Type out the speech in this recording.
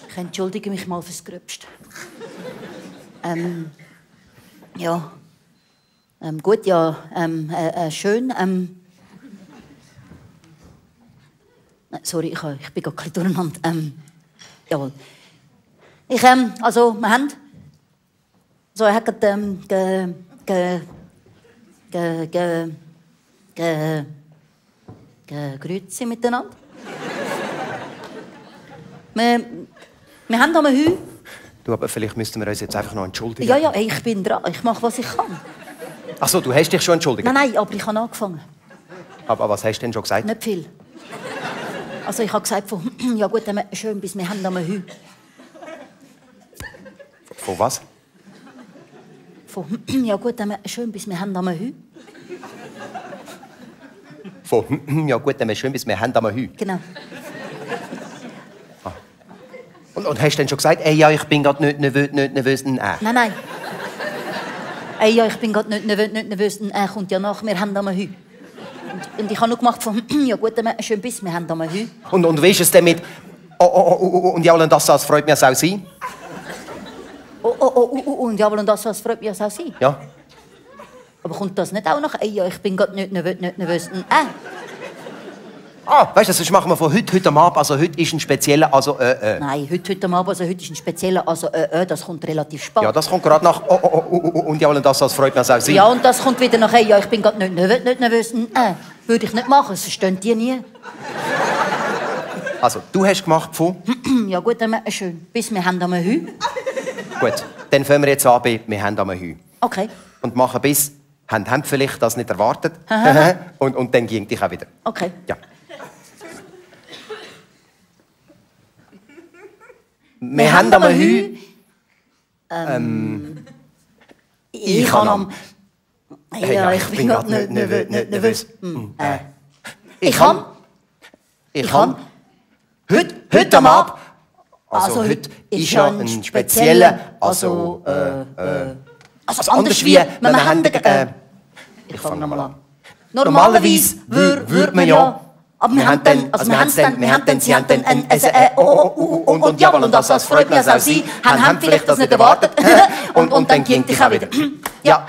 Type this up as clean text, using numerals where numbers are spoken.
Ich entschuldige mich mal fürs Gröbste. Ja. Gut, ja. Schön. Sorry, ich bin gerade ein bisschen durcheinander. Jawohl. Also, wir haben... So, er hat Grüezi miteinander. Wir haben am Hü. Du, aber vielleicht müssten wir uns jetzt einfach noch entschuldigen. Ja, ey, ich bin dran. Ich mache, was ich kann. Ach so, du hast dich schon entschuldigt? Nein, aber ich habe angefangen. Aber was hast du denn schon gesagt? Nicht viel. Also ich habe gesagt, ja gut, schön, bis wir haben am Hü. Von was? Ja gut, schön, bis wir haben am Hü. Ja gut, schön, bis wir haben am Hü. Genau. Ah. Und hast du denn schon gesagt, ey, ja, ich bin gerade nicht nervös? Nein. Ey, ja, ich bin gerade nicht nervös, kommt ja nach, wir haben am Hü. Und ich habe nur gemacht ja gut, schön, bis wir haben am Hü. Und wie ist es denn mit und ja, und das freut mich auch sein? Und ja, und das freut mich auch sein? Ja. Aber kommt das nicht auch noch? Ey, ja, ich bin gerade nicht nervös. Weißt du, sonst machen wir von heute am Abend, also heute ist ein spezieller, also Nein, heute am Abend, also heute ist ein spezieller, also das kommt relativ spät. Ja, das kommt gerade nach und ja, und das freut mich auch sein. Ja, und das kommt wieder nach, ja, ich bin gerade nicht nervös. Würde ich nicht machen, das verstehen die nie. Also, du hast gemacht von? Ja gut, dann schön. Bis wir haben am Hü. Gut, dann fangen wir jetzt an bei «Wir haben am Hü». Okay. Und machen bis «Haben vielleicht das nicht erwartet?» und dann ging dich auch wieder. Okay. Ja. «Wir haben am Hü». Ich kann am... Ja, ich bin gerade nicht nervös. Ich kann... Heute am Abend... Also heute ist ja ein spezieller... Also anders wie... Wir haben... Ich fange nochmal an. Normalerweise würde man ja... Aber wir haben dann, sie haben dann ein und jawohl, und das freut mich auch sie, haben vielleicht das nicht erwartet. Und dann ging ich auch wieder. Ja,